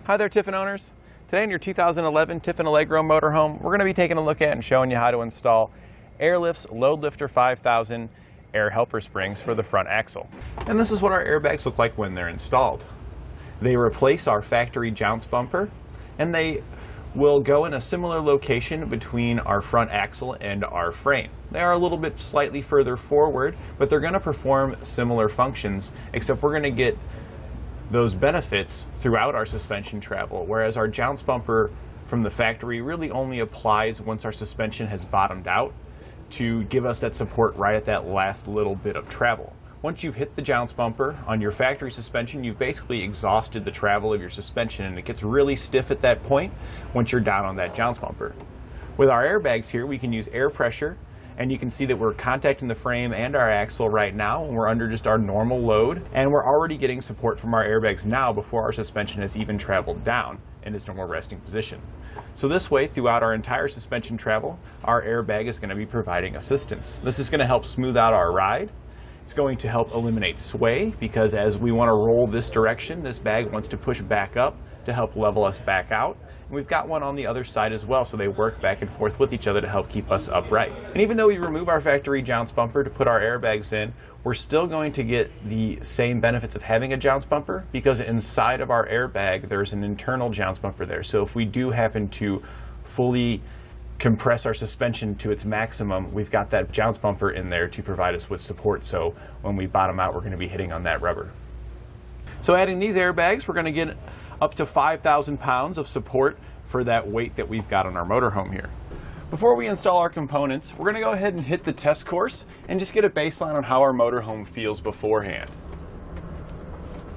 Hi there, Tiffin owners. Today in your 2011 Tiffin Allegro Motorhome, we're going to be taking a look at and showing you how to install Airlift's LoadLifter 5000 air helper springs for the front axle. And this is what our airbags look like when they're installed. They replace our factory jounce bumper, and they will go in a similar location between our front axle and our frame. They are a little bit slightly further forward, but they're going to perform similar functions, except we're going to get those benefits throughout our suspension travel, whereas our jounce bumper from the factory really only applies once our suspension has bottomed out to give us that support right at that last little bit of travel. Once you've hit the jounce bumper on your factory suspension, you've basically exhausted the travel of your suspension, and it gets really stiff at that point once you're down on that jounce bumper. With our airbags here, we can use air pressure, and you can see that we're contacting the frame and our axle right now, and we're under just our normal load, and we're already getting support from our airbags now before our suspension has even traveled down in its normal resting position. So this way, throughout our entire suspension travel, our airbag is going to be providing assistance. This is going to help smooth out our ride. It's going to help eliminate sway, because as we want to roll this direction, this bag wants to push back up to help level us back out. And we've got one on the other side as well, so they work back and forth with each other to help keep us upright. And even though we remove our factory jounce bumper to put our airbags in, we're still going to get the same benefits of having a jounce bumper, because inside of our airbag there's an internal jounce bumper there. So if we do happen to fully compress our suspension to its maximum, we've got that jounce bumper in there to provide us with support, so when we bottom out we're going to be hitting on that rubber. So adding these airbags, we're going to get up to 5,000 pounds of support for that weight that we've got on our motorhome here. Before we install our components, we're going to go ahead and hit the test course and just get a baseline on how our motorhome feels beforehand.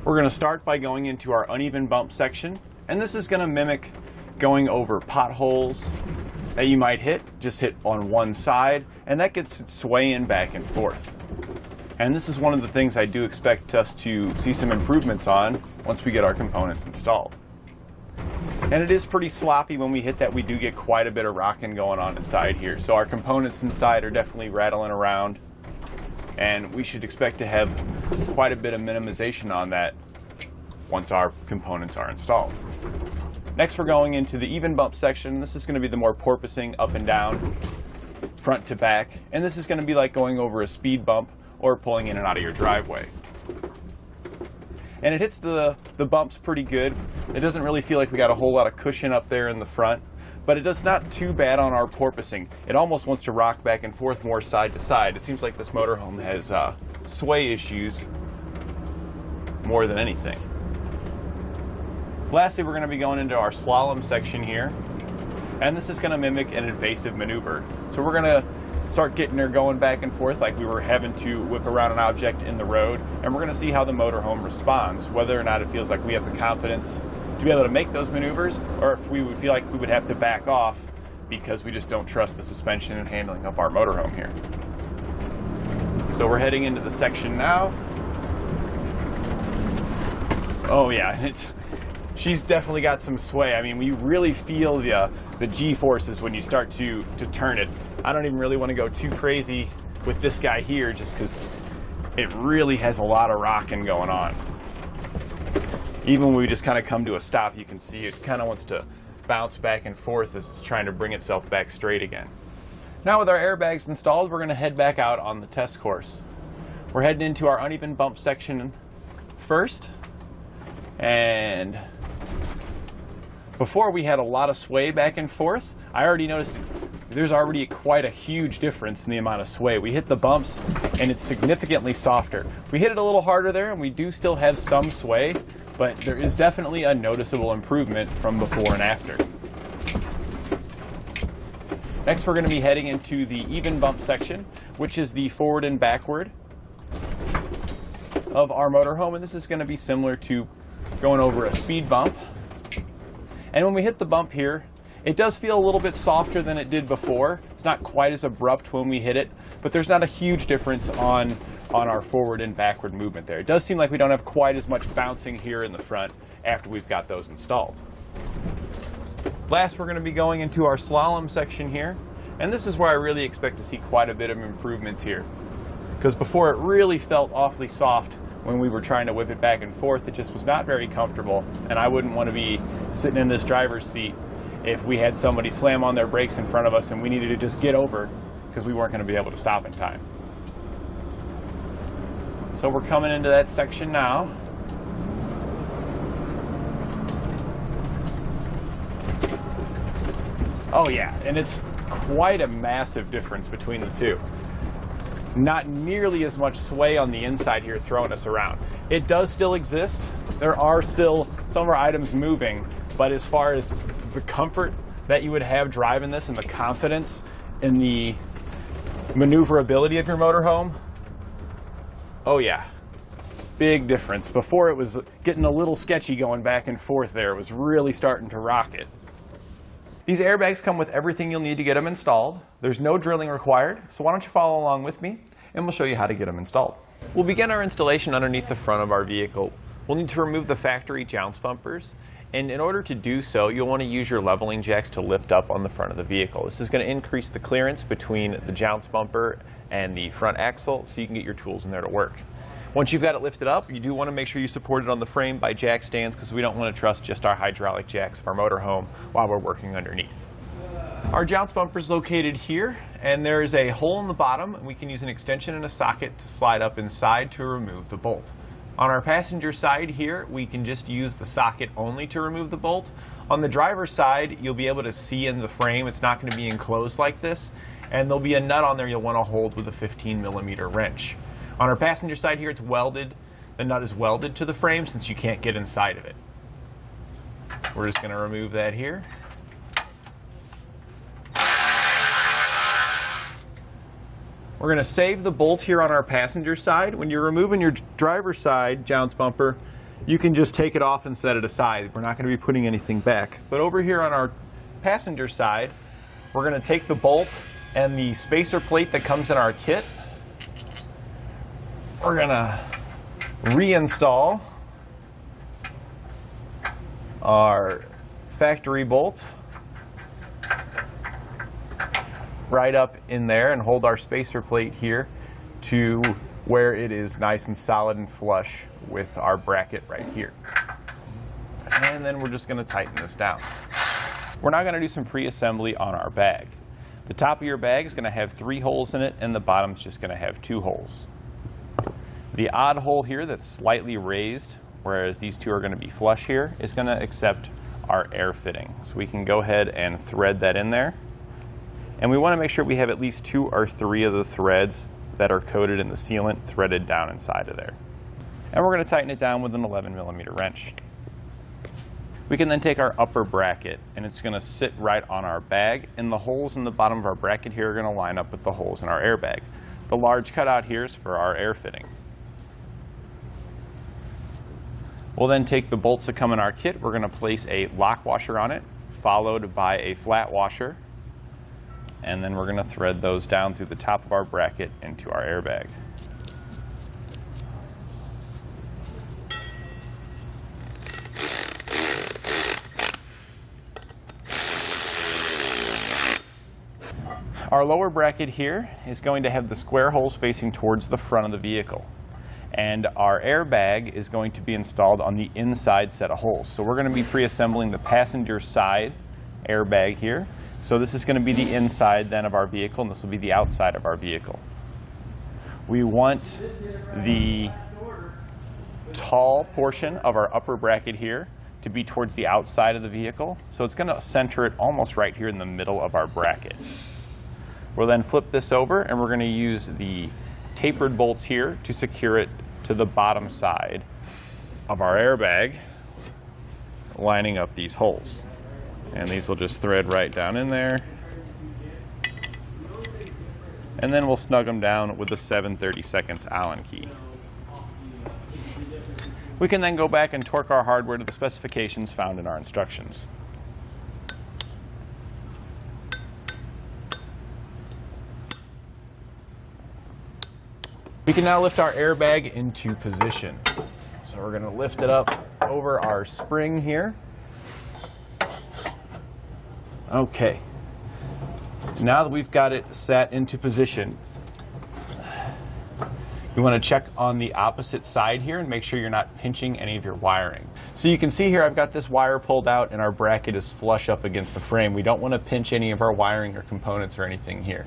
We're going to start by going into our uneven bump section, and this is going to mimic going over potholes that you might just hit on one side, and that gets it swaying back and forth. And this is one of the things I do expect us to see some improvements on once we get our components installed. And it is pretty sloppy when we hit that. We do get quite a bit of rocking going on inside here. So our components inside are definitely rattling around, and we should expect to have quite a bit of minimization on that once our components are installed. Next, we're going into the even bump section. This is going to be the more porpoising up and down, front to back, and this is going to be like going over a speed bump or pulling in and out of your driveway. And it hits the bumps pretty good. It doesn't really feel like we got a whole lot of cushion up there in the front, but it does not too bad on our porpoising. It almost wants to rock back and forth more side to side. It seems like this motorhome has sway issues more than anything. Lastly, we're going to be going into our slalom section here, and this is going to mimic an evasive maneuver. So we're going to start getting her going back and forth like we were having to whip around an object in the road, and we're going to see how the motorhome responds, whether or not it feels like we have the confidence to be able to make those maneuvers, or if we would feel like we would have to back off because we just don't trust the suspension and handling of our motorhome here. So we're heading into the section now. Oh yeah, she's definitely got some sway. I mean, we really feel the G-forces when you start to turn it. I don't even really want to go too crazy with this guy here, just because it really has a lot of rocking going on. Even when we just kind of come to a stop, you can see it kind of wants to bounce back and forth as it's trying to bring itself back straight again. Now with our airbags installed, we're going to head back out on the test course. We're heading into our uneven bump section first, and before we had a lot of sway back and forth, I already noticed there's already quite a huge difference in the amount of sway. We hit the bumps and it's significantly softer. We hit it a little harder there and we do still have some sway, but there is definitely a noticeable improvement from before and after. Next, we're going to be heading into the even bump section, which is the forward and backward of our motorhome, and this is going to be similar to going over a speed bump. And when we hit the bump here, it does feel a little bit softer than it did before. It's not quite as abrupt when we hit it, but there's not a huge difference on our forward and backward movement there. It does seem like we don't have quite as much bouncing here in the front after we've got those installed. Last, we're going to be going into our slalom section here, and this is where I really expect to see quite a bit of improvements here, because before it really felt awfully soft when we were trying to whip it back and forth. It just was not very comfortable, and I wouldn't want to be sitting in this driver's seat if we had somebody slam on their brakes in front of us and we needed to just get over because we weren't going to be able to stop in time. So we're coming into that section now. Oh yeah, and it's quite a massive difference between the two. Not nearly as much sway on the inside here throwing us around. It does still exist. There are still some of our items moving, but as far as the comfort that you would have driving this and the confidence in the maneuverability of your motorhome, oh yeah, big difference. Before it was getting a little sketchy going back and forth there. It was really starting to rock it. These airbags come with everything you'll need to get them installed. There's no drilling required, so why don't you follow along with me and we'll show you how to get them installed. We'll begin our installation underneath the front of our vehicle. We'll need to remove the factory jounce bumpers, and in order to do so, you'll want to use your leveling jacks to lift up on the front of the vehicle. This is going to increase the clearance between the jounce bumper and the front axle so you can get your tools in there to work. Once you've got it lifted up, you do want to make sure you support it on the frame by jack stands because we don't want to trust just our hydraulic jacks of our motorhome while we're working underneath. Our jounce bumper is located here, and there is a hole in the bottom, and we can use an extension and a socket to slide up inside to remove the bolt. On our passenger side here, we can just use the socket only to remove the bolt. On the driver's side, you'll be able to see in the frame. It's not going to be enclosed like this, and there'll be a nut on there you'll want to hold with a 15mm wrench. On our passenger side here, it's welded. The nut is welded to the frame since you can't get inside of it. We're just going to remove that here. We're going to save the bolt here on our passenger side. When you're removing your driver's side jounce bumper, you can just take it off and set it aside. We're not going to be putting anything back. But over here on our passenger side, we're going to take the bolt and the spacer plate that comes in our kit. We're going to reinstall our factory bolt right up in there and hold our spacer plate here to where it is nice and solid and flush with our bracket right here. And then we're just going to tighten this down. We're now going to do some pre-assembly on our bag. The top of your bag is going to have 3 holes in it, and the bottom's just going to have 2 holes. The odd hole here that's slightly raised, whereas these 2 are going to be flush here, is going to accept our air fitting. So we can go ahead and thread that in there. And we want to make sure we have at least 2 or 3 of the threads that are coated in the sealant threaded down inside of there. And we're going to tighten it down with an 11mm wrench. We can then take our upper bracket, and it's going to sit right on our bag, and the holes in the bottom of our bracket here are going to line up with the holes in our airbag. The large cutout here is for our air fitting. We'll then take the bolts that come in our kit. We're going to place a lock washer on it, followed by a flat washer, and then we're going to thread those down through the top of our bracket into our airbag. Our lower bracket here is going to have the square holes facing towards the front of the vehicle. And our airbag is going to be installed on the inside set of holes. So we're going to be pre-assembling the passenger side airbag here. So this is going to be the inside then of our vehicle, and this will be the outside of our vehicle. We want the tall portion of our upper bracket here to be towards the outside of the vehicle. So it's going to center it almost right here in the middle of our bracket. We'll then flip this over, and we're going to use the tapered bolts here to secure it to the bottom side of our airbag, lining up these holes. And these will just thread right down in there. And then we'll snug them down with the 7/32 Allen key. We can then go back and torque our hardware to the specifications found in our instructions. We can now lift our airbag into position. So we're going to lift it up over our spring here. Okay. Now that we've got it set into position, We want to check on the opposite side here and make sure you're not pinching any of your wiring. So you can see here I've got this wire pulled out and our bracket is flush up against the frame. We don't want to pinch any of our wiring or components or anything here.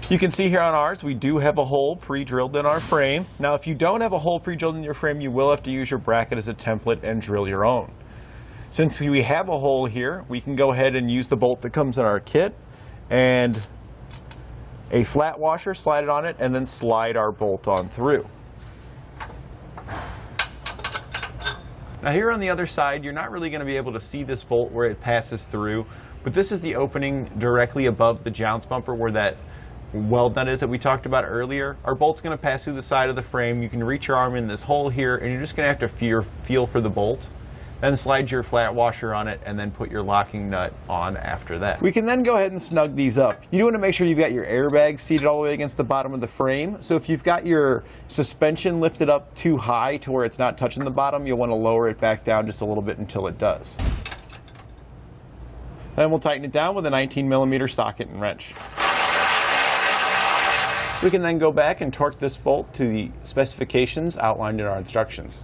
You can see here on ours we do have a hole pre-drilled in our frame. Now if you don't have a hole pre-drilled in your frame, you will have to use your bracket as a template and drill your own. Since we have a hole here, we can go ahead and use the bolt that comes in our kit and a flat washer, slide it on it, and then slide our bolt on through. Now here on the other side, you're not really going to be able to see this bolt where it passes through, but this is the opening directly above the jounce bumper where that weld nut is that we talked about earlier. Our bolt's going to pass through the side of the frame. You can reach your arm in this hole here, and you're just going to have to feel for the bolt. Then slide your flat washer on it and then put your locking nut on after that. We can then go ahead and snug these up. You do want to make sure you've got your airbag seated all the way against the bottom of the frame. So if you've got your suspension lifted up too high to where it's not touching the bottom, you'll want to lower it back down just a little bit until it does. Then we'll tighten it down with a 19mm socket and wrench. We can then go back and torque this bolt to the specifications outlined in our instructions.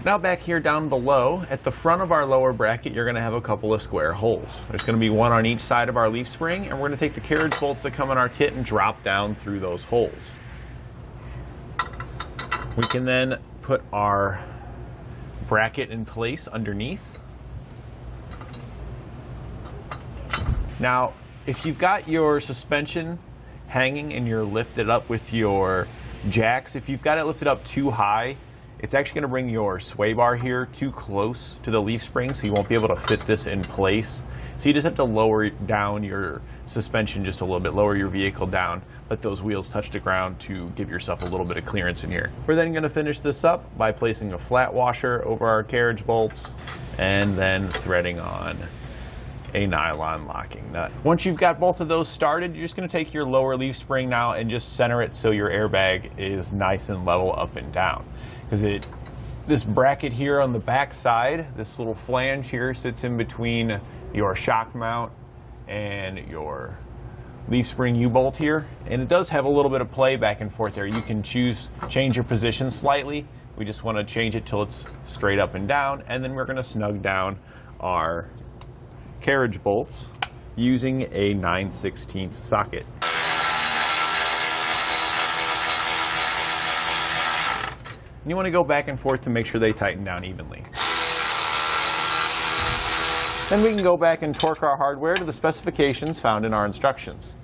Now back here down below, at the front of our lower bracket, you're going to have a couple of square holes. There's going to be one on each side of our leaf spring, and we're going to take the carriage bolts that come in our kit and drop down through those holes. We can then put our bracket in place underneath. Now, if you've got your suspension hanging and you're lifted up with your jacks, if you've got it lifted up too high, it's actually going to bring your sway bar here too close to the leaf spring, so you won't be able to fit this in place. So you just have to lower down your suspension just a little bit, lower your vehicle down, let those wheels touch the ground to give yourself a little bit of clearance in here. We're then going to finish this up by placing a flat washer over our carriage bolts and then threading on a nylon locking nut. Once you've got both of those started, you're just going to take your lower leaf spring now and just center it so your airbag is nice and level up and down. Because this bracket here on the back side, this little flange here, sits in between your shock mount and your leaf spring U-bolt here, and it does have a little bit of play back and forth there. You can change your position slightly. We just want to change it till it's straight up and down, and then we're going to snug down our carriage bolts using a 9/16 socket. And you want to go back and forth to make sure they tighten down evenly. Then we can go back and torque our hardware to the specifications found in our instructions.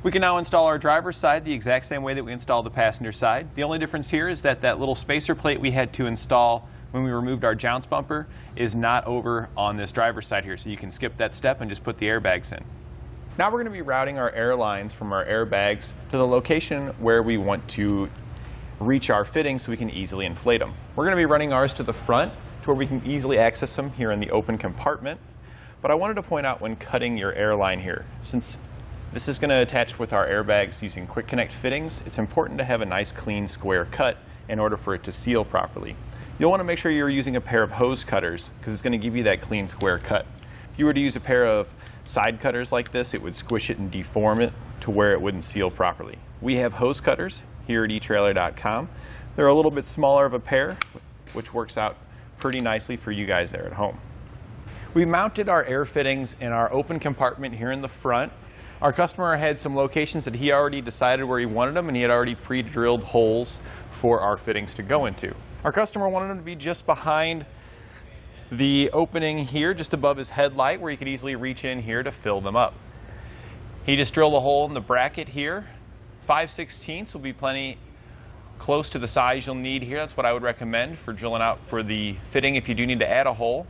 We can now install our driver's side the exact same way that we installed the passenger side. The only difference here is that that little spacer plate we had to install when we removed our jounce bumper is not over on this driver's side here, so you can skip that step and just put the airbags in. Now we're going to be routing our air lines from our airbags to the location where we want to reach our fittings so we can easily inflate them. We're going to be running ours to the front to where we can easily access them here in the open compartment. But I wanted to point out when cutting your air line here, since this is going to attach with our airbags using quick connect fittings, it's important to have a nice clean square cut in order for it to seal properly. You'll want to make sure you're using a pair of hose cutters because it's going to give you that clean square cut. If you were to use a pair of side cutters like this, it would squish it and deform it to where it wouldn't seal properly. We have hose cutters here at eTrailer.com. They're a little bit smaller of a pair, which works out pretty nicely for you guys there at home. We mounted our air fittings in our open compartment here in the front. Our customer had some locations that he already decided where he wanted them, and he had already pre-drilled holes for our fittings to go into. Our customer wanted them to be just behind the opening here, just above his headlight, where he could easily reach in here to fill them up. He just drilled a hole in the bracket here. 5/16 will be plenty close to the size you'll need here. That's what I would recommend for drilling out for the fitting if you do need to add a hole.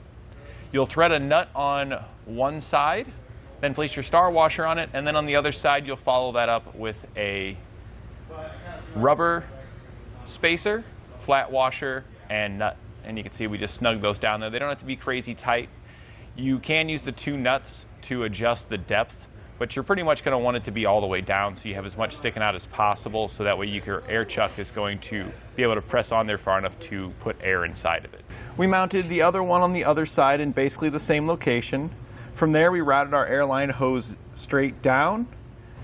You'll thread a nut on one side, then place your star washer on it, and then on the other side you'll follow that up with a rubber spacer, flat washer, and nut. And you can see we just snugged those down there. They don't have to be crazy tight. You can use the two nuts to adjust the depth but you're pretty much going to want it to be all the way down so you have as much sticking out as possible, so that way your air chuck is going to be able to press on there far enough to put air inside of it. We mounted the other one on the other side in basically the same location. From there we routed our airline hose straight down.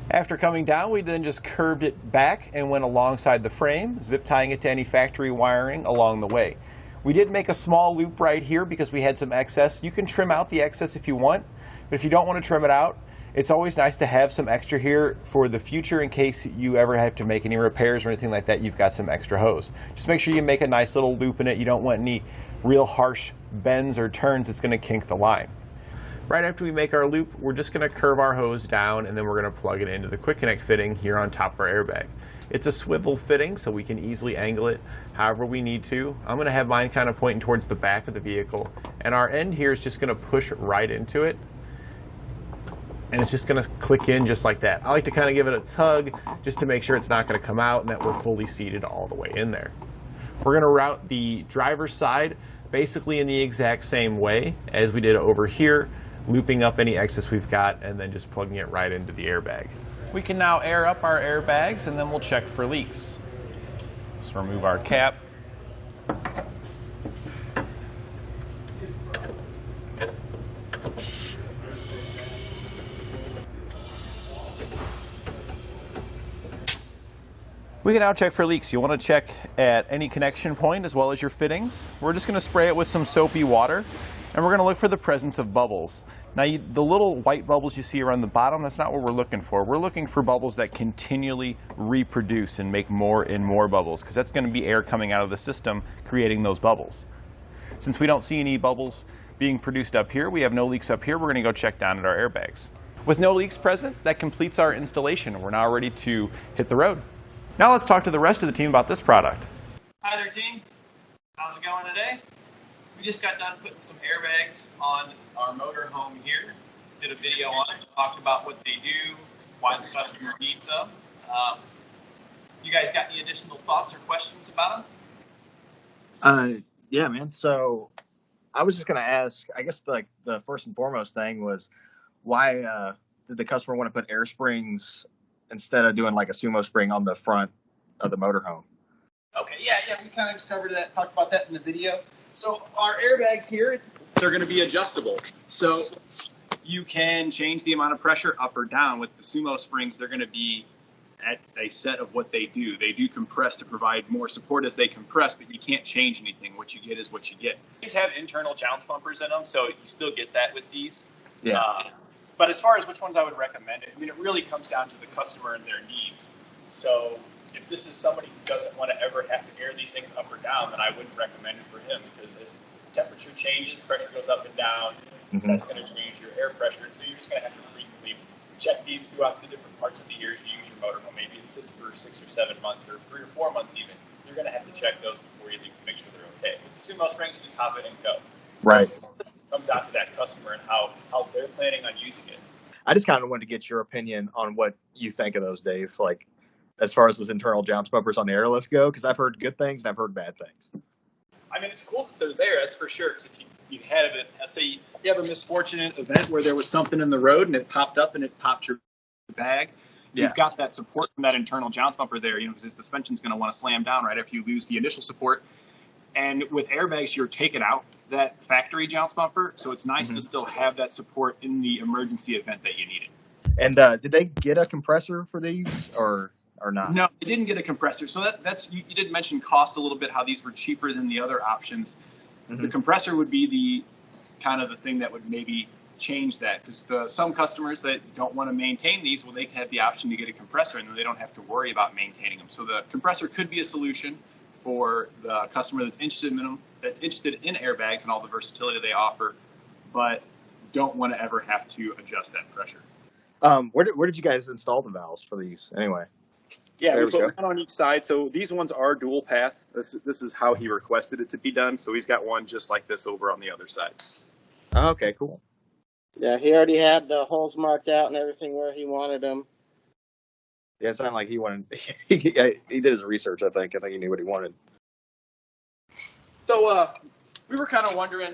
After coming down, we then just curved it back and went alongside the frame, zip tying it to any factory wiring along the way. We did make a small loop right here because we had some excess. You can trim out the excess if you want, but if you don't want to trim it out, it's always nice to have some extra here for the future in case you ever have to make any repairs or anything like that. You've got some extra hose. Just make sure you make a nice little loop in it. You don't want any real harsh bends or turns that's going to kink the line. Right after we make our loop, we're just going to curve our hose down and then we're going to plug it into the quick connect fitting here on top of our airbag. It's a swivel fitting, so we can easily angle it however we need to. I'm going to have mine kind of pointing towards the back of the vehicle, and our end here is just going to push right into it, and it's just going to click in just like that. I like to kind of give it a tug just to make sure it's not going to come out and that we're fully seated all the way in there. We're going to route the driver's side basically in the exact same way as we did over here, looping up any excess we've got and then just plugging it right into the airbag. We can now air up our airbags and then we'll check for leaks. Just remove our cap. We can now check for leaks. You want to check at any connection point as well as your fittings. We're just going to spray it with some soapy water, and we're going to look for the presence of bubbles. Now, the little white bubbles you see around the bottom, that's not what we're looking for. We're looking for bubbles that continually reproduce and make more and more bubbles, because that's going to be air coming out of the system creating those bubbles. Since we don't see any bubbles being produced up here, we have no leaks up here, we're going to go check down at our airbags. With no leaks present, that completes our installation. We're now ready to hit the road. Now let's talk to the rest of the team about this product. Hi there, team. How's it going today? We just got done putting some airbags on our motorhome here. Did a video on it, talked about what they do, why the customer needs them. You guys got any additional thoughts or questions about them? Yeah, man. So I was just going to ask, I guess like the first and foremost thing was why did the customer want to put air springs instead of doing like a sumo spring on the front of the motorhome? Okay, yeah, we kind of just covered that, talked about that in the video. So our airbags here, they're going to be adjustable. So you can change the amount of pressure up or down. With the sumo springs, they're going to be at a set of what they do. They do compress to provide more support as they compress, but you can't change anything. What you get is what you get. These have internal jounce bumpers in them, so you still get that with these. Yeah. But as far as which ones I would recommend, I mean, it really comes down to the customer and their needs. So if this is somebody who doesn't want to ever have to air these things up or down, then I wouldn't recommend it for him, because as temperature changes, pressure goes up and down, that's going to change your air pressure. And so you're just going to have to frequently check these throughout the different parts of the year as you use your motorhome. Maybe it sits for 6 or 7 months or 3 or 4 months even. You're going to have to check those before you leave to make sure they're okay. With the sumo springs, you just hop in and go. Right. So it comes down to that customer and how they're planning on using it. I just kind of wanted to get your opinion on what you think of those, Dave, like as far as those internal jounce bumpers on the Airlift go, because I've heard good things and I've heard bad things. I mean, it's cool that they're there, that's for sure, because if you had it, let's say you have a misfortunate event where there was something in the road and it popped up and it popped your bag, you've got that support from that internal jounce bumper there, because the suspension's going to want to slam down right after you lose the initial support. And with airbags, you're taking out that factory jounce bumper, so it's nice to still have that support in the emergency event that you need it. And did they get a compressor for these or not? No, they didn't get a compressor. So that's you did mention cost a little bit, how these were cheaper than the other options. The compressor would be the kind of the thing that would maybe change that, because some customers that don't want to maintain these, well, they have the option to get a compressor and then they don't have to worry about maintaining them. So the compressor could be a solution for the customer that's interested in them, that's interested in airbags and all the versatility they offer, but don't want to ever have to adjust that pressure. Where did you guys install the valves for these anyway? Yeah, we put one on each side. So these ones are dual path. This is how he requested it to be done. So he's got one just like this over on the other side. Oh, okay, cool. Yeah, he already had the holes marked out and everything where he wanted them. Yeah, it sounded like he wanted. He did his research. I think he knew what he wanted. So we were kind of wondering,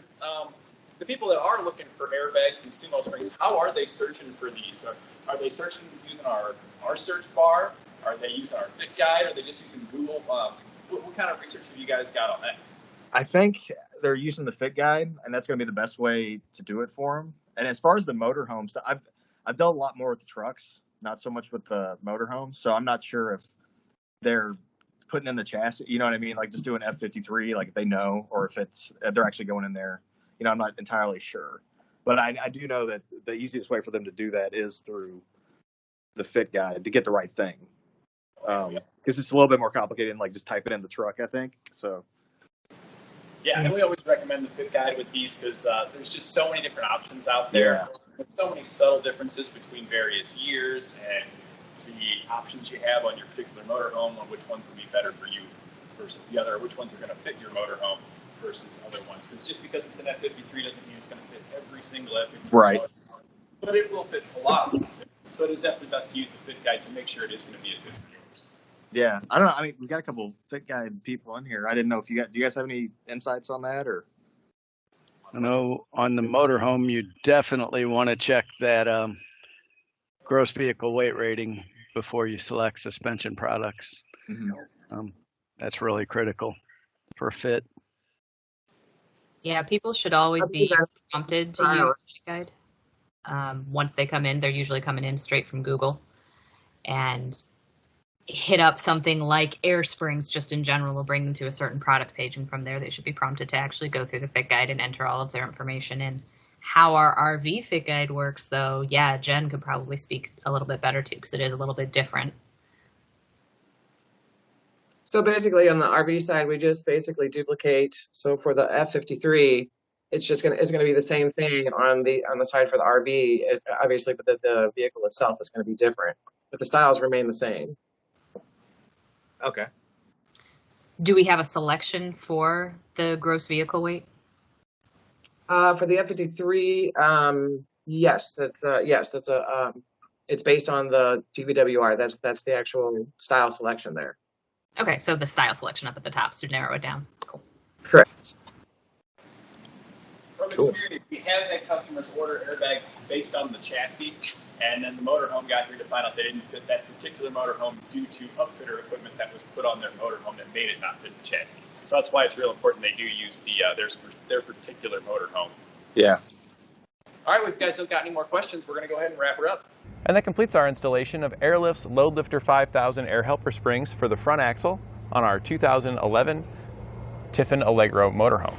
the people that are looking for airbags and sumo springs, how are they searching for these? Are they searching using our search bar? Are they using our fit guide? Are they just using Google? What kind of research have you guys got on that? I think they're using the fit guide, and that's going to be the best way to do it for them. And as far as the motorhome stuff, I've dealt a lot more with the trucks, not so much with the motorhomes. So I'm not sure if they're putting in the chassis, you know what I mean? Like just doing F53, like if they know, or if they're actually going in there. You know, I'm not entirely sure. But I do know that the easiest way for them to do that is through the fit guide to get the right thing. Because it's a little bit more complicated than like just type it in the truck, I think. So. Yeah, and we always recommend the fit guide with these because there's just so many different options out there. Yeah. There's so many subtle differences between various years and the options you have on your particular motorhome on which ones would be better for you versus the other, which ones are going to fit your motorhome versus other ones. Because just because it's an F53 doesn't mean it's going to fit every single F53. Right. But it will fit a lot of them. So it is definitely best to use the fit guide to make sure it is going to be a fit for yours. Yeah, I don't know. I mean, we've got a couple fit guide people in here. I didn't know if do you guys have any insights on that or? I know on the motorhome, you definitely want to check that gross vehicle weight rating before you select suspension products. Mm-hmm. That's really critical for fit. Yeah, people should always be prompted to use the fit guide. Once they come in, they're usually coming in straight from Google, and hit up something like air springs just in general will bring them to a certain product page, and from there they should be prompted to actually go through the fit guide and enter all of their information in. How our RV fit guide works, though, yeah, Jen could probably speak a little bit better too, because it is a little bit different. So basically on the RV side, we just basically duplicate. So for the F53, it's gonna be the same thing on the side for the RV, obviously, but the vehicle itself is going to be different, but the styles remain the same. Okay. Do we have a selection for the gross vehicle weight? For the F53, yes, it's based on the GVWR. That's the actual style selection there. Okay, so the style selection up at the top to narrow it down. Cool. Correct. From experience, we have had customers order airbags based on the chassis, and then the motorhome got here to find out they didn't fit that particular motorhome due to upfitter equipment that was put on their motorhome that made it not fit the chassis. So that's why it's real important they do use their particular motorhome. Yeah. All right, well, if you guys don't got any more questions, we're going to go ahead and wrap her up. And that completes our installation of Airlift's LoadLifter 5000 air helper springs for the front axle on our 2011 Tiffin Allegro Motorhome.